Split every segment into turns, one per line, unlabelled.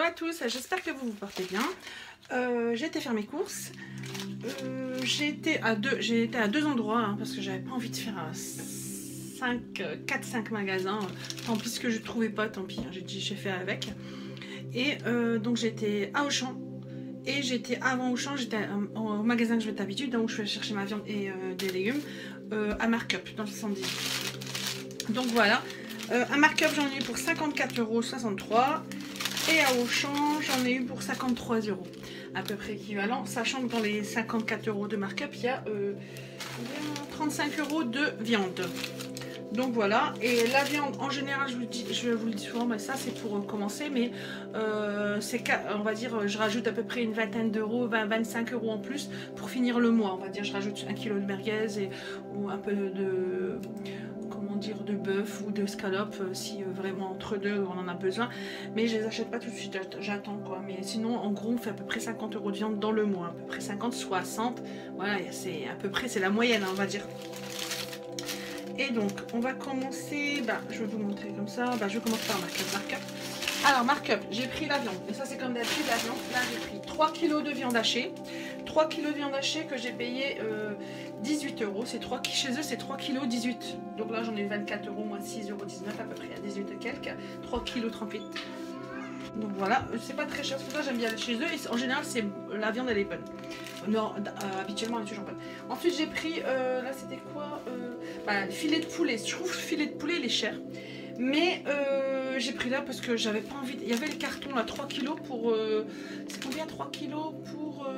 à tous, j'espère que vous vous portez bien. J'ai été faire mes courses. J'ai été à deux endroits hein, parce que j'avais pas envie de faire 4-5 magasins. Tant pis, ce que je trouvais pas, tant pis, hein, j'ai fait avec. Et donc j'étais à Auchan. Et j'étais avant Auchan, j'étais au magasin que je vais d'habitude, donc je vais chercher ma viande et des légumes à Markup dans le 70. Donc voilà, à Markup j'en ai eu pour 54,63 € et à Auchan j'en ai eu pour 53 €, à peu près équivalent, sachant que dans les 54 € de Markup il y a 35 € de viande. Donc voilà, et la viande en général, je vous le dis souvent, mais ça c'est pour commencer, mais on va dire, je rajoute à peu près une vingtaine d'euros, 25 € en plus pour finir le mois. On va dire, je rajoute 1 kg de merguez ou un peu de, comment dire, de bœuf ou de scalope si vraiment entre deux on en a besoin. Mais je les achète pas tout de suite, j'attends quoi. Mais sinon, en gros, on fait à peu près 50 € de viande dans le mois, à peu près 50, 60. Voilà, c'est à peu près, c'est la moyenne, hein, on va dire. Et donc, on va commencer, je vais vous montrer comme ça, je vais commencer par Markup. Alors, Markup, j'ai pris la viande, et ça c'est comme d'habitude la viande, là j'ai pris 3 kg de viande hachée, 3 kg de viande hachée que j'ai payé 18 €, chez eux c'est 3 kg 18, donc là j'en ai 24 €, moins 6,19 € à peu près, à 18 et quelques, 3 kg 38. Donc voilà, c'est pas très cher, c'est pour ça que j'aime bien aller chez eux, et en général la viande elle est bonne. Non, habituellement elle est toujours bonne. Ensuite j'ai pris, là c'était quoi, filet de poulet. Je trouve que le filet de poulet il est cher. Mais j'ai pris là parce que j'avais pas envie. Il y avait le carton là, 3 kg pour. C'est combien 3 kg pour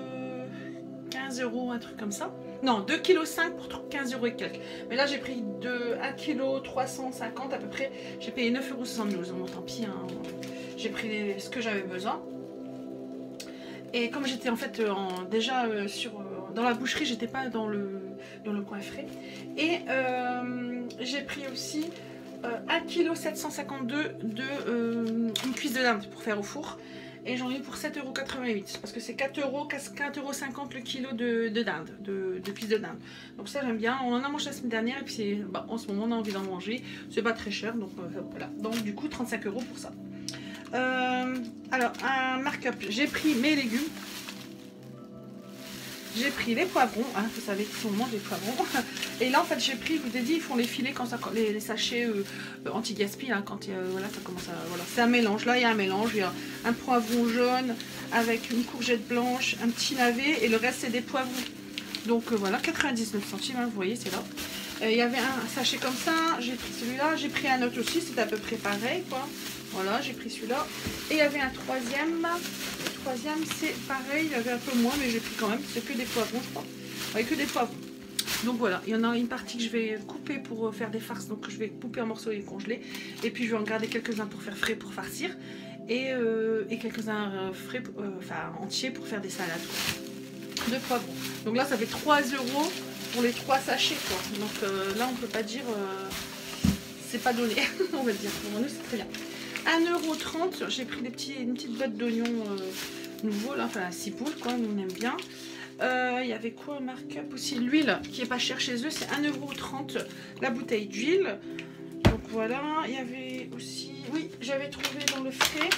15 €, un truc comme ça. Non, 2,5 kg pour 15 € et quelques. Mais là j'ai pris 1 kg 350 à peu près. J'ai payé 9,72 €. Bon, tant pis, hein. J'ai pris ce que j'avais besoin. Et comme j'étais en fait déjà dans la boucherie, j'étais pas dans le coin frais. Et j'ai pris aussi 1,752 kg une cuisse de dinde pour faire au four. Et j'en ai eu pour 7,88 € parce que c'est 4,50 € le kilo de dinde, de cuisse de dinde. Donc ça j'aime bien. On en a mangé la semaine dernière et puis en ce moment on a envie d'en manger. C'est pas très cher, donc voilà. Donc du coup 35 € pour ça. Alors un Markup, j'ai pris mes légumes. J'ai pris les poivrons, hein, vous savez qu'ils mange des poivrons. Et là en fait j'ai pris, je vous ai dit, ils font les filets quand ça, les sachets anti-gaspi, hein, quand voilà, ça commence à. Voilà, c'est un mélange. Là il y a un mélange, il y a un poivron jaune avec une courgette blanche, un petit navet et le reste c'est des poivrons. Donc voilà, 99 centimes, hein, vous voyez, c'est là. Il y avait un sachet comme ça, j'ai pris celui-là, j'ai pris un autre aussi, c'est à peu près pareil quoi. Voilà, j'ai pris celui-là. Et il y avait un troisième. Le troisième, c'est pareil, il y avait un peu moins, mais j'ai pris quand même. C'est que des poivrons, je crois. Ouais, que des poivrons. Donc voilà, il y en a une partie que je vais couper pour faire des farces. Donc je vais couper en morceaux et congeler. Et puis je vais en garder quelques-uns pour faire frais pour farcir. Et quelques-uns frais, entiers pour faire des salades quoi, de poivrons. Donc là, ça fait 3 € pour les 3 sachets quoi. Donc là, on peut pas dire. C'est pas donné, on va dire. Pour nous, c'est très bien. 1,30 €, j'ai pris une petite boîte d'oignons nouveaux, là, enfin 6 poules, quoi, nous on aime bien. Il y avait quoi, Markup aussi, l'huile qui est pas chère chez eux, c'est 1,30 € la bouteille d'huile. Donc voilà, il y avait aussi, oui, j'avais trouvé dans le frais,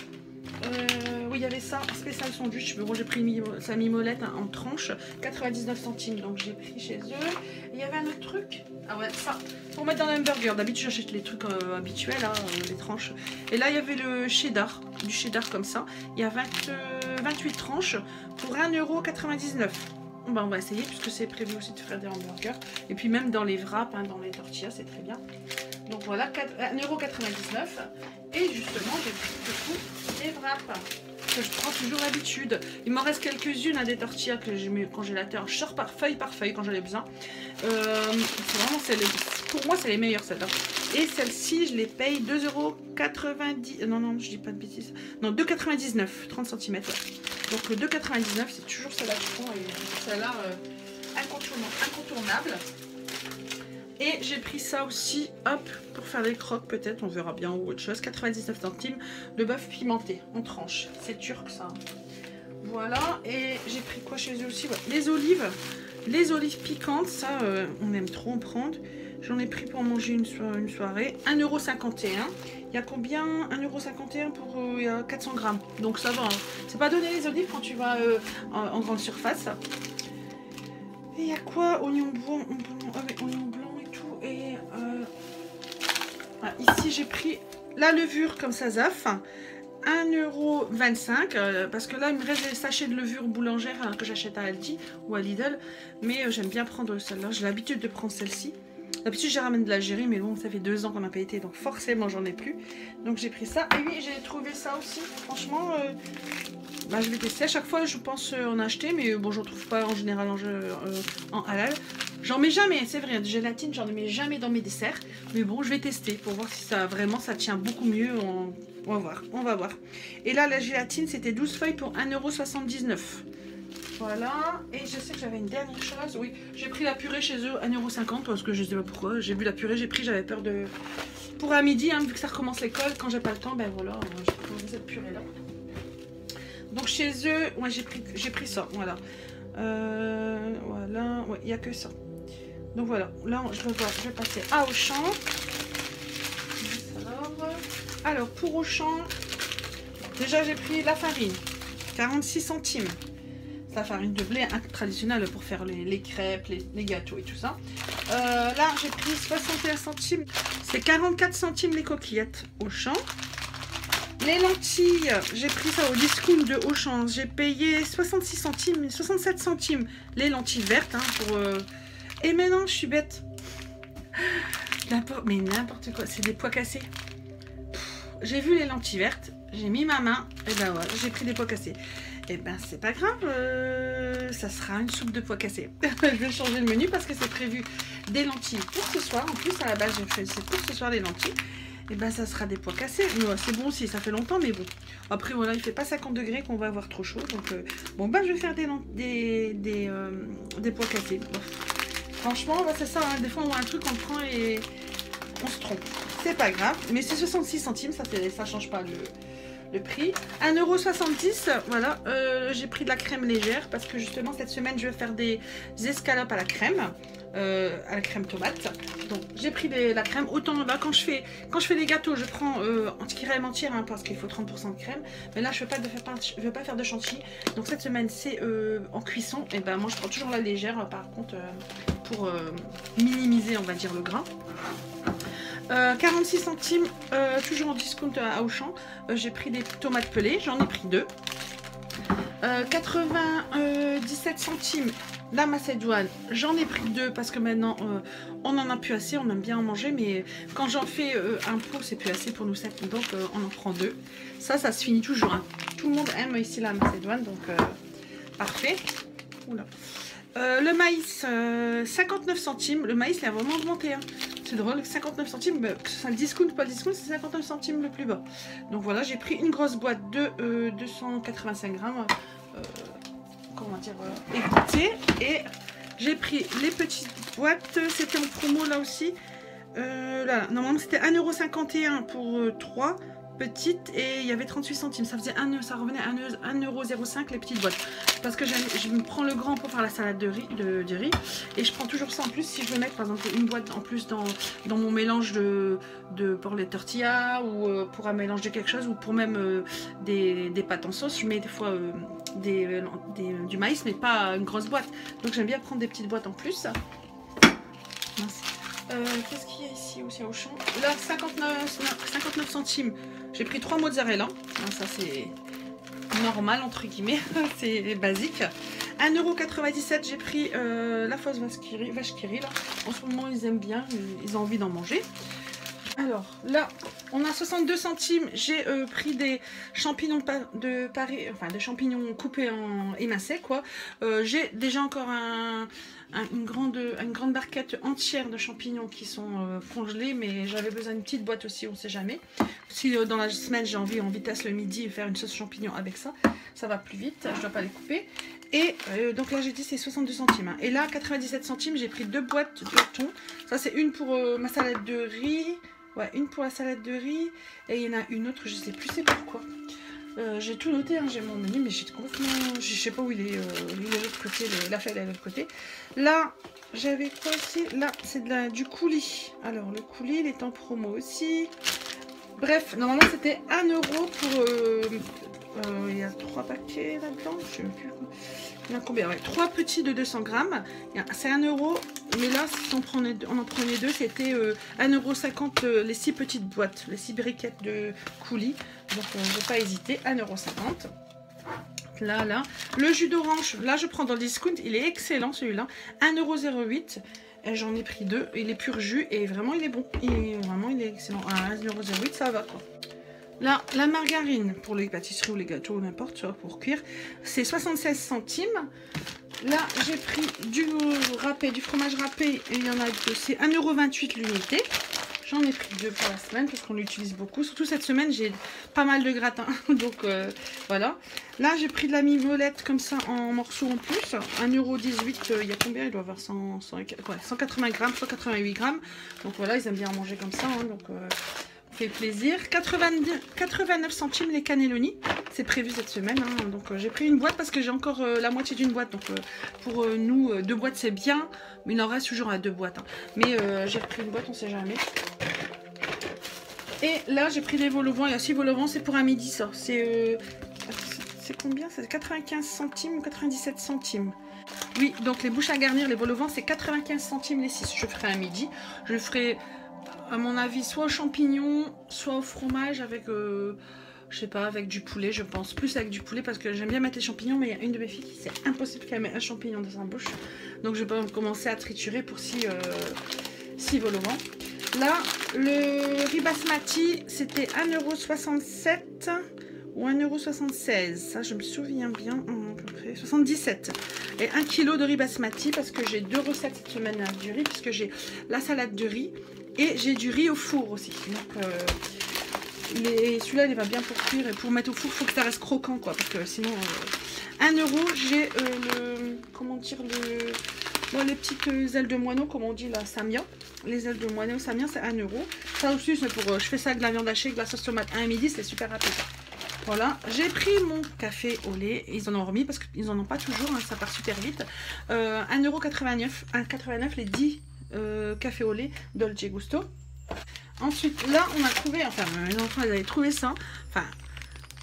oui, il y avait ça, spécial sandwich, mais bon, j'ai pris sa mimolette hein, en tranche, 99 centimes, donc j'ai pris chez eux. Il y avait un autre truc, ah ouais, ça, pour mettre dans un hamburger. D'habitude, j'achète les trucs habituels, hein, les tranches. Et là, il y avait le cheddar, du cheddar comme ça. Il y a 28 tranches pour 1,99 €. On va essayer, puisque c'est prévu aussi de faire des hamburgers. Et puis même dans les wraps, hein, dans les tortillas, c'est très bien. Donc voilà, 1,99 €. Et justement, j'ai pris du coup des wraps que je prends toujours d'habitude. Il m'en reste quelques-unes à des tortillas que j'ai mis au congélateur. Je sors par feuille quand j'en ai besoin. Pour moi, c'est les meilleures celles-là. Et celle-ci, je les paye 2,90 €. Non, je dis pas de bêtises. Non, 2,99 €, 30 cm. Ouais. Donc 2,99 €, c'est toujours celle-là que je prends. Et celle-là, incontournable. Et j'ai pris ça aussi, hop, pour faire des croques peut-être, on verra bien, ou autre chose. 99 centimes, le bœuf pimenté en tranches. C'est turc ça. Voilà, et j'ai pris quoi chez eux aussi, ouais. Les olives piquantes, ça on aime trop en prendre. J'en ai pris pour manger une soirée. 1,51 €. Il y a combien? 1,51 € pour 400 grammes. Donc ça va. Hein. C'est pas donné les olives quand tu vas en grande surface. Et il y a quoi? Oignon blanc, oignon blanc et tout. Et voilà. Ici j'ai pris la levure comme ça, Zaf. 1,25 € parce que là il me reste des sachets de levure boulangère que j'achète à Aldi ou à Lidl, mais j'aime bien prendre celle-là, j'ai l'habitude de prendre celle-ci. D'habitude je ramène de l'Algérie, mais bon ça fait 2 ans qu'on n'a pas été, donc forcément j'en ai plus, donc j'ai pris ça. Et oui, j'ai trouvé ça aussi, franchement bah, je vais tester. À chaque fois je pense en acheter, mais bon j'en trouve pas en général en halal. J'en mets jamais, c'est vrai, de gélatine j'en mets jamais dans mes desserts, mais bon je vais tester pour voir si ça vraiment ça tient beaucoup mieux. On va voir, on va voir. Et là, la gélatine, c'était 12 feuilles pour 1,79 €. Voilà. Et je sais que j'avais une dernière chose. Oui, j'ai pris la purée chez eux, 1,50 € parce que je sais pas pourquoi. J'ai vu la purée, j'avais peur de... Pour à midi, hein, vu que ça recommence l'école, quand j'ai pas le temps, ben voilà, j'ai pris cette purée-là. Donc chez eux, ouais, j'ai pris ça, voilà. Voilà, ouais, il n'y a que ça. Donc voilà, là, je vais passer à Auchan. Alors, pour Auchan, déjà j'ai pris la farine, 46 centimes. C'est la farine de blé traditionnelle pour faire les crêpes, les gâteaux et tout ça. Là, j'ai pris 61 centimes. C'est 44 centimes les coquillettes Auchan. Les lentilles, j'ai pris ça au discount de Auchan. J'ai payé 66 centimes, 67 centimes les lentilles vertes. Hein, Et maintenant, je suis bête. Mais n'importe quoi, c'est des pois cassés. J'ai vu les lentilles vertes, j'ai mis ma main, et ben voilà, j'ai pris des pois cassés. Et ben c'est pas grave, ça sera une soupe de pois cassés. Je vais changer le menu parce que c'est prévu des lentilles pour ce soir. En plus, à la base, j'ai fait c'est pour ce soir les lentilles. Et ben ça sera des pois cassés. C'est bon aussi, ça fait longtemps, mais bon. Après voilà, il fait pas 50 degrés qu'on va avoir trop chaud. Donc bon bah je vais faire des pois cassés. Bon. Franchement, bah, c'est ça, hein, des fois on voit un truc, on le prend et on se trompe. C'est pas grave, mais c'est 66 centimes, ça change pas le prix. 1,70 €, voilà. J'ai pris de la crème légère parce que justement cette semaine je vais faire des escalopes à la crème tomate. Donc j'ai pris la crème. Autant là quand je fais des gâteaux, je prends crème entière hein, parce qu'il faut 30% de crème. Mais là je veux pas faire de chantilly. Donc cette semaine c'est en cuisson. Et ben moi je prends toujours la légère par contre pour minimiser on va dire le gras. 46 centimes, toujours en discount à Auchan. J'ai pris des tomates pelées, j'en ai pris 2. 97 centimes la macédoine, j'en ai pris 2 parce que maintenant on en a plus assez, on aime bien en manger, mais quand j'en fais un pot, c'est plus assez pour nous 7, donc on en prend 2. Ça se finit toujours. Hein. Tout le monde aime ici la macédoine, donc parfait. Oula. Le maïs, 59 centimes. Le maïs, il a vraiment augmenté. Hein. C'est drôle, 59 centimes, que ce soit le discount ou pas le discount, c'est 59 centimes le plus bas. Donc voilà, j'ai pris une grosse boîte de 285 grammes, comment dire, égouttée. Et j'ai pris les petites boîtes, c'était en promo là aussi. Là, normalement c'était 1,51 € pour 3 petites et il y avait 38 centimes. Ça revenait à 1,05 € les petites boîtes. Parce que je me prends le grand pour faire la salade de riz et je prends toujours ça en plus si je veux mettre par exemple une boîte en plus dans mon mélange pour les tortillas ou pour un mélange de quelque chose ou pour même des pâtes en sauce. Je mets des fois du maïs mais pas une grosse boîte. Donc j'aime bien prendre des petites boîtes en plus. Mince. Qu'est-ce qu'il y a ici aussi au champ? Là 59 centimes. J'ai pris 3 mozzarella. Ça c'est normal entre guillemets, c'est basique. 1,97 € j'ai pris la fausse vache qui rit là. En ce moment ils aiment bien, ils ont envie d'en manger. Alors là on a 62 centimes, j'ai pris des champignons de Paris, enfin des champignons coupés en émincés quoi. J'ai déjà encore une grande barquette entière de champignons qui sont congelés, mais j'avais besoin d'une petite boîte aussi, on sait jamais. Si dans la semaine j'ai envie en vitesse le midi faire une sauce champignon avec ça, ça va plus vite, je dois pas les couper. Et donc là j'ai dit c'est 62 centimes. Hein. Et là 97 centimes, j'ai pris 2 boîtes de thon. Ça c'est une pour ma salade de riz. Ouais, une pour la salade de riz et il y en a une autre, je sais plus c'est pourquoi. J'ai tout noté, hein, j'ai mon menu, mais j'ai complètement... Je sais pas où il est, de l'autre côté, la feuille est de l'autre côté. Là, j'avais quoi aussi? Là, c'est du coulis. Alors, le coulis, il est en promo aussi. Bref, normalement, c'était 1 € pour... il y a 3 paquets là-dedans, je sais plus. Il y en a combien? Ouais, 3 petits de 200 grammes. C'est 1 €. Mais là, si on en prenait 2, c'était 1,50 € les 6 petites boîtes, les 6 briquettes de coulis. Donc, je n'ai pas hésité, 1,50 €. Là. Le jus d'orange, là, je prends dans le discount. Il est excellent, celui-là. 1,08 €. J'en ai pris 2. Il est pur jus et vraiment, il est bon. Il est excellent. À 1,08 €, ça va, quoi. Là, la margarine pour les pâtisseries ou les gâteaux, n'importe, pour cuire, c'est 76 centimes. Là, j'ai pris du fromage râpé, et il y en a deux, c'est 1,28 € l'unité. J'en ai pris 2 pour la semaine parce qu'on l'utilise beaucoup. Surtout cette semaine, j'ai pas mal de gratin. Donc voilà. Là, j'ai pris de la mimolette comme ça en morceaux en plus. 1,18 €. Il y a combien? Il doit avoir 180 grammes, 188 grammes. Donc voilà, ils aiment bien en manger comme ça. Hein, donc fait plaisir. 89 centimes les cannelloni. C'est prévu cette semaine. Hein, donc j'ai pris une boîte parce que j'ai encore la moitié d'une boîte. Donc pour nous, 2 boîtes c'est bien. Mais il en reste toujours à 2 boîtes. Hein. Mais j'ai pris une boîte, on sait jamais. Et là, j'ai pris des vol au vent. Il y a aussi vol au vent, c'est pour un midi, ça. C'est combien? C'est 95 centimes ou 97 centimes. Oui, donc les bouches à garnir, les vol au vent, c'est 95 centimes les 6. Je ferai un midi. Je le ferai, à mon avis, soit aux champignons, soit au fromage avec, je sais pas, avec du poulet, je pense. Plus avec du poulet parce que j'aime bien mettre les champignons, mais il y a une de mes filles qui c'est impossible qu'elle mette un champignon dans sa bouche. Donc je vais commencer à triturer pour 6 vol au vent. Là, le riz basmati, c'était 1,67 € ou 1,76 €. Ça, je me souviens bien, à peu près 77. Et 1 kg de riz basmati parce que j'ai 2 recettes cette semaine avec du riz, puisque j'ai la salade de riz et j'ai du riz au four aussi. Donc, celui-là, il va bien pour cuire et pour mettre au four, il faut que ça reste croquant, quoi, parce que sinon, 1 €, j'ai comment dire, les petites ailes de moineau, comme on dit, la samia. Les ailes de moineau samia, c'est 1 €. Ça aussi, c'est pour, je fais ça avec de la viande hachée, avec de la sauce tomate à midi, c'est super rapide. Voilà, j'ai pris mon café au lait. Ils en ont remis parce qu'ils n'en ont pas toujours, hein, ça part super vite. 1,89 €, les 10 cafés au lait Dolce Gusto. Ensuite, là, on a trouvé, enfin, mes enfants, ils avaient trouvé ça. Enfin,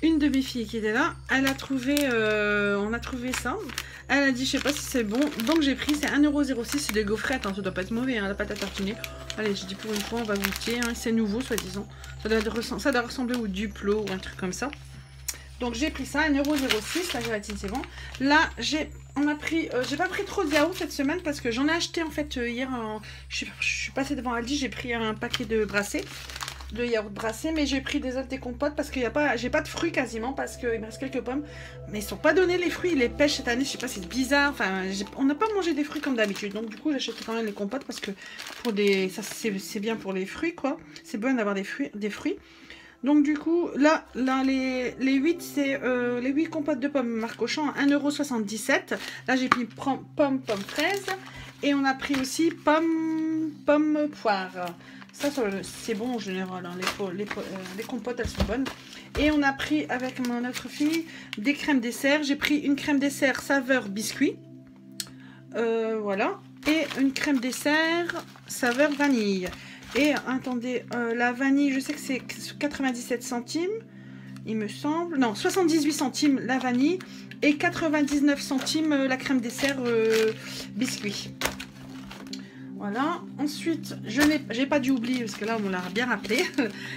une de mes filles qui était là, elle a trouvé, on a trouvé ça. Elle a dit, je sais pas si c'est bon. Donc, j'ai pris, c'est 1,06 €. C'est des gaufrettes, hein, ça doit pas être mauvais, hein, la pâte à tartiner. Allez, j'ai dit pour une fois, on va goûter. Hein, c'est nouveau, soi-disant. Ça doit ressembler au Duplo ou un truc comme ça. Donc, j'ai pris ça, 1,06 €. La gélatine, c'est bon. Là, j'ai pas pris trop de yaourt cette semaine parce que j'en ai acheté en fait hier. Je suis passée devant Aldi, j'ai pris un paquet de brassés. De yaourt brassé, mais j'ai pris des compotes parce qu'il y a pas, j'ai pas de fruits quasiment parce qu'il me reste quelques pommes, mais ils sont pas donnés les fruits, ils les pêchent cette année, je sais pas, c'est bizarre, enfin on n'a pas mangé des fruits comme d'habitude, donc du coup j'achète quand même les compotes parce que pour ça c'est bien pour les fruits, quoi, c'est bon d'avoir des fruits. Donc du coup là les 8 c'est les 8 compotes de pommes marque Auchan à 1,77 €. Là j'ai pris pomme fraise et on a pris aussi pomme poire. Ça, c'est bon en général, hein. Les compotes, elles sont bonnes. Et on a pris avec mon autre fille des crèmes dessert. J'ai pris une crème dessert saveur biscuit. Voilà. Et une crème dessert saveur vanille. Et attendez, la vanille, je sais que c'est 97 centimes, il me semble. Non, 78 centimes la vanille et 99 centimes la crème dessert biscuit. Voilà, ensuite, j'ai pas dû oublier, parce que là, on l'a bien rappelé,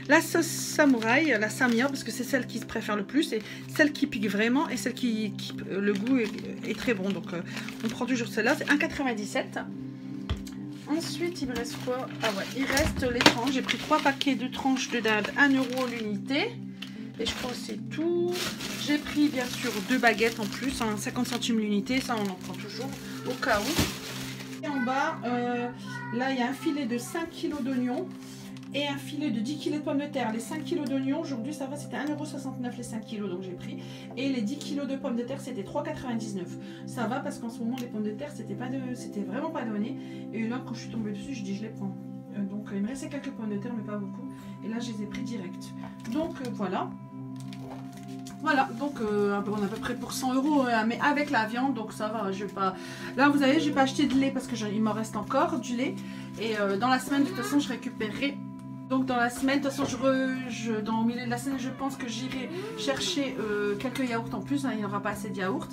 la sauce samouraï, la samia, parce que c'est celle qui se préfère le plus, et celle qui pique vraiment, et celle qui le goût est très bon. Donc, on prend toujours celle-là, c'est 1,97 €. Ensuite, il me reste quoi? Ah ouais, il reste les tranches. J'ai pris 3 paquets de tranches de dinde, 1 € l'unité. Et je crois que c'est tout. J'ai pris, bien sûr, 2 baguettes en plus, hein, 50 centimes l'unité, ça, on en prend toujours, au cas où. Et en bas, là il y a un filet de 5 kg d'oignons et un filet de 10 kg de pommes de terre. Les 5 kg d'oignons, aujourd'hui ça va, c'était 1,69 € les 5 kg, donc j'ai pris. Et les 10 kg de pommes de terre, c'était 3,99 €. Ça va parce qu'en ce moment, les pommes de terre, c'était vraiment pas donné. Et là, quand je suis tombée dessus, je dis je les prends. Donc il me restait quelques pommes de terre, mais pas beaucoup. Et là, je les ai pris direct. Donc voilà. Voilà, donc on a à peu près pour 100 €, mais avec la viande, donc ça va, je vais pas... Là, vous savez, j'ai pas acheté de lait parce qu'il m'en reste encore du lait. Et dans la semaine, de toute façon, je récupérerai. Donc dans la semaine, de toute façon, dans le milieu de la semaine, je pense que j'irai chercher quelques yaourts en plus, hein, il n'y aura pas assez de yaourts.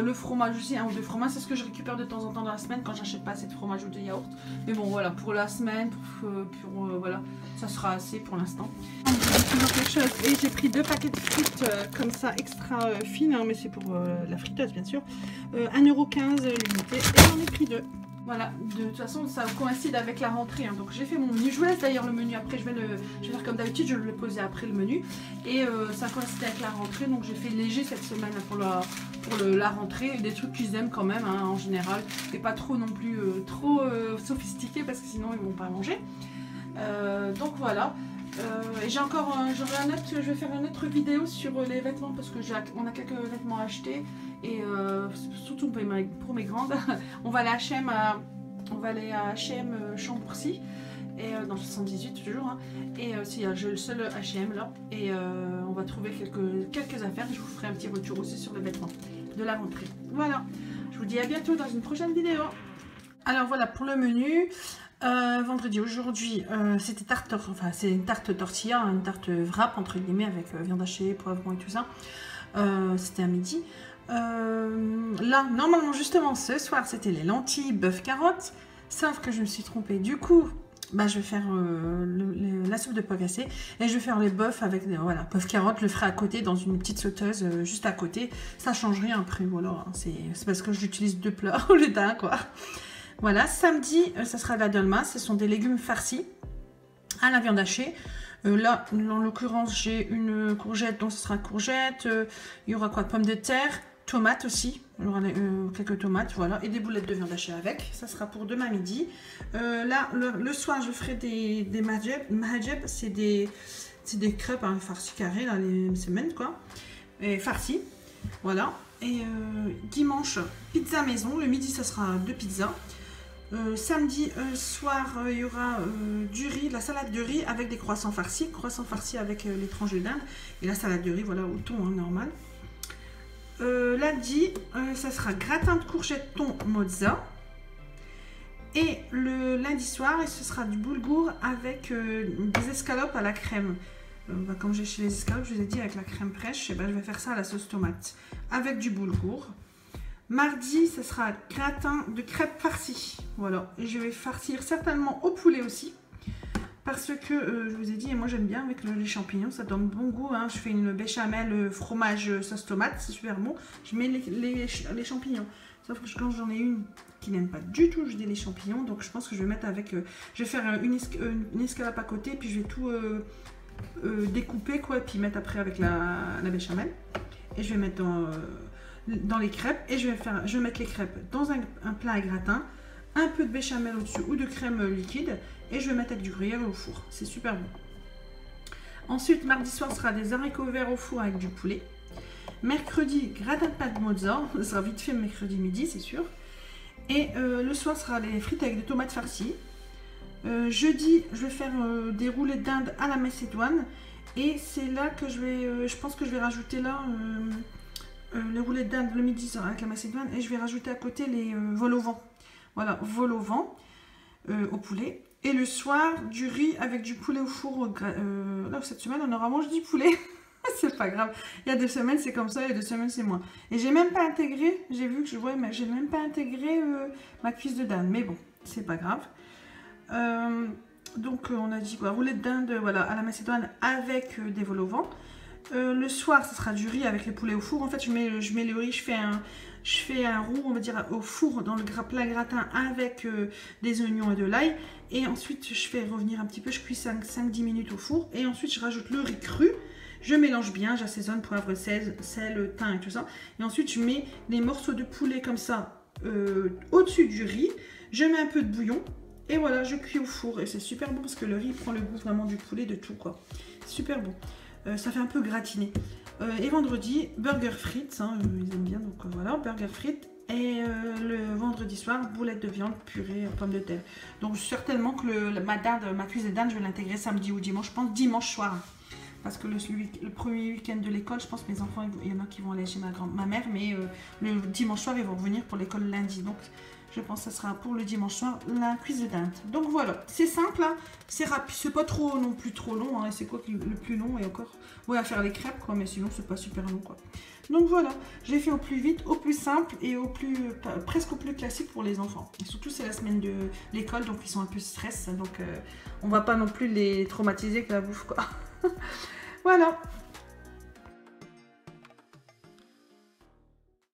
Le fromage aussi, un ou deux fromages, c'est ce que je récupère de temps en temps dans la semaine quand j'achète pas assez de fromage ou de yaourt. Mais bon, voilà, pour la semaine, voilà, ça sera assez pour l'instant. Toujours quelque chose, et j'ai pris 2 paquets de frites comme ça, extra fines, hein, mais c'est pour la friteuse bien sûr. 1,15 € l'unité, et j'en ai pris 2. Voilà, de toute façon ça coïncide avec la rentrée, hein. Donc j'ai fait mon menu, je vous laisse d'ailleurs le menu après, je vais faire comme d'habitude, je vais le poser après le menu. Et ça coïncide avec la rentrée, donc j'ai fait léger cette semaine pour la rentrée, des trucs qu'ils aiment quand même, hein, en général, et pas trop non plus trop sophistiqués parce que sinon ils vont pas manger. Donc voilà. Et j'ai encore, je vais faire une autre vidéo sur les vêtements parce que on a quelques vêtements achetés et surtout pour mes grandes. On va aller à H&M Chambourcy et dans le 78 toujours, hein, et il y a le seul H&M là, et on va trouver quelques affaires. Je vous ferai un petit retour aussi sur les vêtements de la rentrée. Voilà, je vous dis à bientôt dans une prochaine vidéo. Alors voilà pour le menu. Vendredi, aujourd'hui, c'était c'est une tarte tortilla, une tarte wrap entre guillemets avec viande hachée, poivron et tout ça. C'était à midi. Là, normalement, justement, ce soir, c'était les lentilles bœuf carotte, sauf que je me suis trompée. Du coup, bah, je vais faire la soupe de pois cassés et je vais faire les bœufs avec voilà, bœuf carotte. Je le ferai à côté dans une petite sauteuse juste à côté. Ça change rien après, voilà. C'est parce que j'utilise 2 plats au lieu d'un, quoi. Voilà, samedi, ça sera de la dolma. Ce sont des légumes farcis à la viande hachée. Là, en l'occurrence, j'ai une courgette, donc ce sera courgette. Il y aura quoi? Pommes de terre, tomates aussi. Il y aura quelques tomates, voilà. Et des boulettes de viande hachée avec. Ça sera pour demain midi. Là, le soir, je ferai des mahajeb. C'est des crêpes hein, farcies carrées, là, les semaines, quoi. Et farcies, voilà. Et dimanche, pizza maison. Le midi, ça sera 2 pizzas. Samedi soir, il y aura du riz, la salade de riz avec des croissants farcis avec les tranches de dinde et la salade de riz, voilà, au thon hein, normal. Lundi, ça sera gratin de courgettes thon mozza. Et le lundi soir, ce sera du boulgour avec des escalopes à la crème. Comme j'ai chez les escalopes, je vous ai dit avec la crème fraîche, et ben, je vais faire ça à la sauce tomate avec du boulgour. Mardi, ce sera gratin de crêpes farcies. Voilà, et je vais farcir certainement au poulet aussi. Parce que, je vous ai dit, et moi j'aime bien avec les champignons, ça donne bon goût. Hein. Je fais une béchamel fromage sauce tomate, c'est super bon. Je mets les champignons. Sauf que quand j'en ai une qui n'aime pas du tout, je dis les champignons. Donc je pense que je vais mettre avec... je vais faire une escalope à côté, puis je vais tout découper, quoi. Et puis mettre après avec la béchamel. Et je vais mettre dans les crêpes et je vais mettre les crêpes dans un plat à gratin, un peu de béchamel au-dessus ou de crème liquide et je vais mettre avec du gruyère au four. C'est super bon. Ensuite, mardi soir, ce sera des haricots verts au four avec du poulet. Mercredi, gratin de pâte mozza. Ça sera vite fait mercredi midi, c'est sûr. Et le soir, ce sera les frites avec des tomates farcies. Jeudi, je vais faire des roulets de dinde à la macédoine. Et c'est là que je pense que je vais rajouter là... les roulets de dinde le midi avec la macédoine et je vais rajouter à côté les vols au vent. Voilà, vol au vent au poulet. Et le soir, du riz avec du poulet au four. Là, cette semaine, on aura mangé du poulet. C'est pas grave. Il y a 2 semaines, c'est comme ça, il y a 2 semaines, c'est moins. Et j'ai même pas intégré, j'ai vu que je vois, mais j'ai même pas intégré ma cuisse de dinde. Mais bon, c'est pas grave. Donc, on a dit quoi? Roulet de dinde, voilà, à la macédoine avec des vols au vent. Le soir, ce sera du riz avec les poulets au four. En fait, je mets le riz, je fais un roux, on va dire, au four dans le plat gratin avec des oignons et de l'ail. Et ensuite, je fais revenir un petit peu, je cuis 5-10 minutes au four. Et ensuite, je rajoute le riz cru. Je mélange bien, j'assaisonne, poivre, sel, thym et tout ça. Et ensuite, je mets les morceaux de poulet comme ça au-dessus du riz. Je mets un peu de bouillon. Et voilà, je cuis au four. Et c'est super bon parce que le riz prend le goût vraiment du poulet, de tout, quoi. Super bon. Ça fait un peu gratiné. Et vendredi, burger frites, hein, ils aiment bien, donc voilà, burger frites. Et le vendredi soir, boulettes de viande, purée, pommes de terre. Donc certainement que ma cuisse de dinde, je vais l'intégrer samedi ou dimanche, je pense dimanche soir. parce que le premier week-end de l'école, je pense que mes enfants, il y en a qui vont aller chez ma mère, mais le dimanche soir, ils vont revenir pour l'école lundi. Donc, je pense que ça sera pour le dimanche soir, la cuisse de dinde. Donc voilà, c'est simple, hein, c'est rapide, c'est pas trop non plus trop long, hein, c'est quoi le plus long et encore, ouais, à faire les crêpes, quoi, mais sinon c'est pas super long, quoi. Donc voilà, j'ai fait au plus vite, au plus simple et au plus, presque au plus classique pour les enfants. Et surtout c'est la semaine de l'école, donc ils sont un peu stress, donc on va pas non plus les traumatiser avec la bouffe, quoi. Voilà.